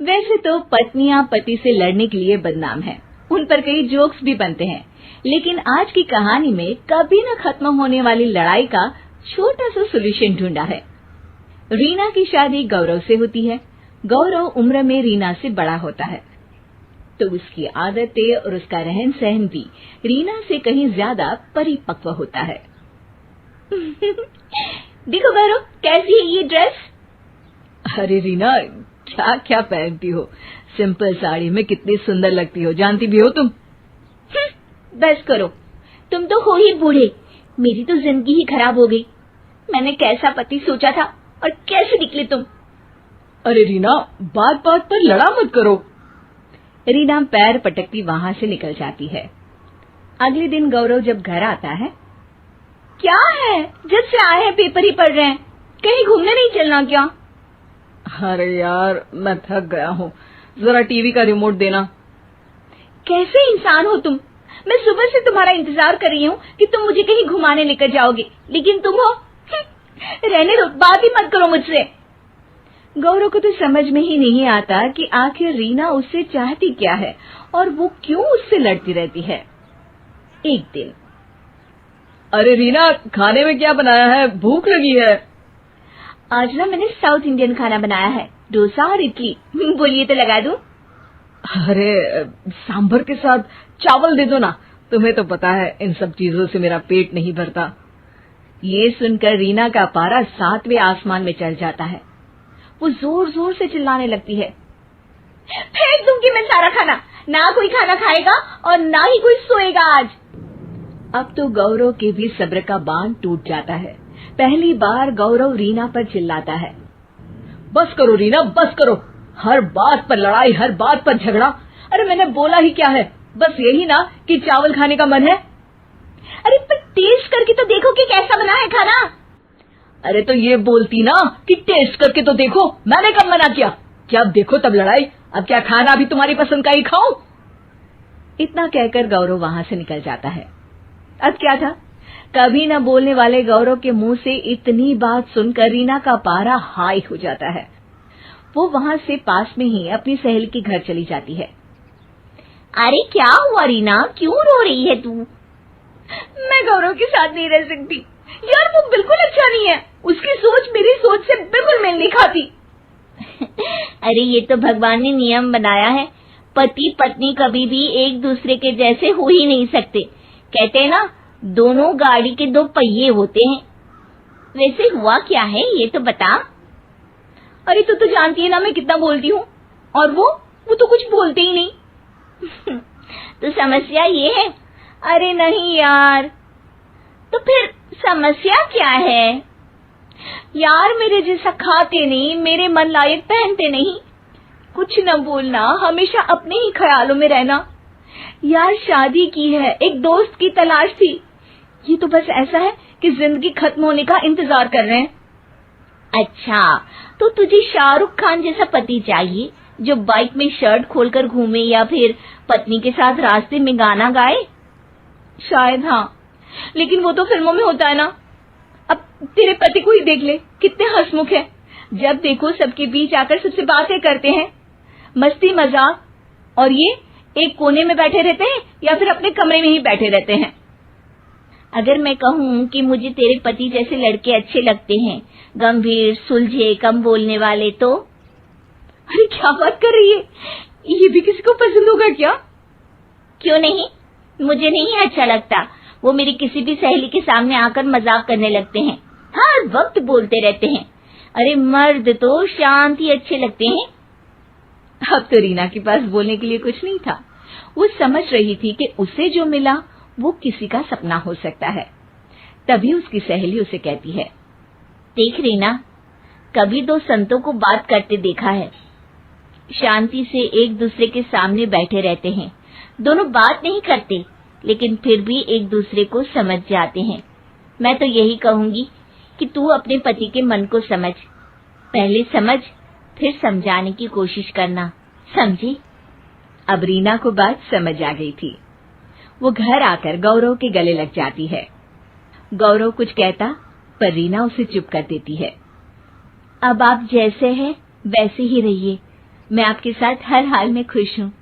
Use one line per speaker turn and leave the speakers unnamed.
वैसे तो पत्नियां पति से लड़ने के लिए बदनाम हैं। उन पर कई जोक्स भी बनते हैं, लेकिन आज की कहानी में कभी न खत्म होने वाली लड़ाई का छोटा सा सोल्यूशन ढूंढा है। रीना की शादी गौरव से होती है। गौरव उम्र में रीना से बड़ा होता है, तो उसकी आदतें और उसका रहन सहन भी रीना से कहीं ज्यादा परिपक्व होता है। देखो गौरव, कैसी है ये ड्रेस?
अरे रीना, क्या क्या पहनती हो? सिंपल साड़ी में कितनी सुंदर लगती हो, जानती भी हो तुम।
बस करो, तुम तो हो ही बूढ़े, मेरी तो जिंदगी ही खराब हो गई। मैंने कैसा पति सोचा था और कैसे निकले तुम।
अरे रीना, बात बात पर लड़ा मत करो।
रीना पैर पटकती वहां से निकल जाती है। अगले दिन गौरव जब घर आता है, क्या है, जब से आए हैं पेपर ही पढ़ रहे हैं, कहीं घूमने नहीं चलना क्या?
अरे यार, मैं थक गया हूँ, जरा टीवी का रिमोट देना।
कैसे इंसान हो तुम? मैं सुबह से तुम्हारा इंतजार कर रही हूँ कि तुम मुझे कहीं घुमाने लेकर जाओगे, लेकिन तुम हो। रहने दो, बात ही मत करो मुझसे। गौरव को तो समझ में ही नहीं आता कि आखिर रीना उससे चाहती क्या है और वो क्यों उससे लड़ती रहती है। एक दिन,
अरे रीना, खाने में क्या बनाया है? भूख लगी है।
आज ना मैंने साउथ इंडियन खाना बनाया है, डोसा और इडली। बोलिए तो लगा दूं?
अरे सांभर के साथ चावल दे दो ना, तुम्हें तो पता है इन सब चीजों से मेरा पेट नहीं भरता।
ये सुनकर रीना का पारा 7वें आसमान में चढ़ जाता है। वो जोर जोर से चिल्लाने लगती है, फेंक दूंगी मैं सारा खाना, ना कोई खाना खाएगा और ना ही कोई सोएगा आज। अब तो गौरव के भी सब्र का बांध टूट जाता है। पहली बार गौरव रीना पर चिल्लाता है,
बस करो रीना, बस करो, हर बात पर लड़ाई, हर बात पर झगड़ा। अरे मैंने बोला ही क्या है, बस यही ना कि चावल खाने का मन है।
अरे पर टेस्ट करके तो देखो कि कैसा बना है खाना।
अरे तो ये बोलती ना कि टेस्ट करके तो देखो, मैंने कब मना किया? जब देखो तब लड़ाई, अब क्या खाना भी तुम्हारी पसंद का ही खाऊं?
इतना कहकर गौरव वहां से निकल जाता है। अब क्या था, कभी न बोलने वाले गौरव के मुंह से इतनी बात सुनकर रीना का पारा हाई हो जाता है। वो वहां से पास में ही अपनी सहेली के घर चली जाती है। अरे क्या हुआ रीना, क्यों रो रही है तू? मैं गौरव के साथ नहीं रह सकती यार, वो बिल्कुल अच्छा नहीं है, उसकी सोच मेरी सोच से बिल्कुल मेल नहीं खाती। अरे ये तो भगवान ने नियम बनाया है, पति पत्नी कभी भी एक दूसरे के जैसे हो ही नहीं सकते। कहते हैं ना, दोनों गाड़ी के दो पहिए होते हैं। वैसे हुआ क्या है ये तो बता। अरे तू तो जानती है ना मैं कितना बोलती हूँ, और वो तो कुछ बोलते ही नहीं। तो समस्या ये है? अरे नहीं यार, तो फिर समस्या क्या है? यार मेरे जैसा खाते नहीं, मेरे मन लायक पहनते नहीं, कुछ न बोलना, हमेशा अपने ही ख्यालों में रहना। यार शादी की है, एक दोस्त की तलाश थी, ये तो बस ऐसा है कि जिंदगी खत्म होने का इंतजार कर रहे हैं। अच्छा, तो तुझे शाहरुख खान जैसा पति चाहिए जो बाइक में शर्ट खोलकर घूमे या फिर पत्नी के साथ रास्ते में गाना गाए? शायद हाँ, लेकिन वो तो फिल्मों में होता है ना। अब तेरे पति को ही देख ले, कितने हंसमुख है, जब देखो सबके बीच आकर सबसे बातें करते हैं, मस्ती मजाक, और ये एक कोने में बैठे रहते हैं या फिर अपने कमरे में ही बैठे रहते हैं। अगर मैं कहूँ कि मुझे तेरे पति जैसे लड़के अच्छे लगते हैं, गंभीर, सुलझे, कम बोलने वाले, तो? अरे क्या बात कर रही है, ये भी किसी को पसंद होगा क्या? क्यों नहीं, मुझे नहीं अच्छा लगता। वो मेरी किसी भी सहेली के सामने आकर मजाक करने लगते हैं, हर वक्त बोलते रहते हैं। अरे मर्द तो शांत ही अच्छे लगते हैं। अब तो रीना के पास बोलने के लिए कुछ नहीं था। वो समझ रही थी कि उसे जो मिला वो किसी का सपना हो सकता है। तभी उसकी सहेली उसे कहती है, देख रीना, कभी दो संतों को बात करते देखा है, शांति से एक दूसरे के सामने बैठे रहते हैं, दोनों बात नहीं करते लेकिन फिर भी एक दूसरे को समझ जाते हैं। मैं तो यही कहूंगी कि तू अपने पति के मन को समझ, पहले समझ फिर समझाने की कोशिश करना, समझी? अब रीना को बात समझ आ गई थी। वो घर आकर गौरव के गले लग जाती है। गौरव कुछ कहता पर रीना उसे चुप कर देती है। अब आप जैसे हैं वैसे ही रहिए, मैं आपके साथ हर हाल में खुश हूँ।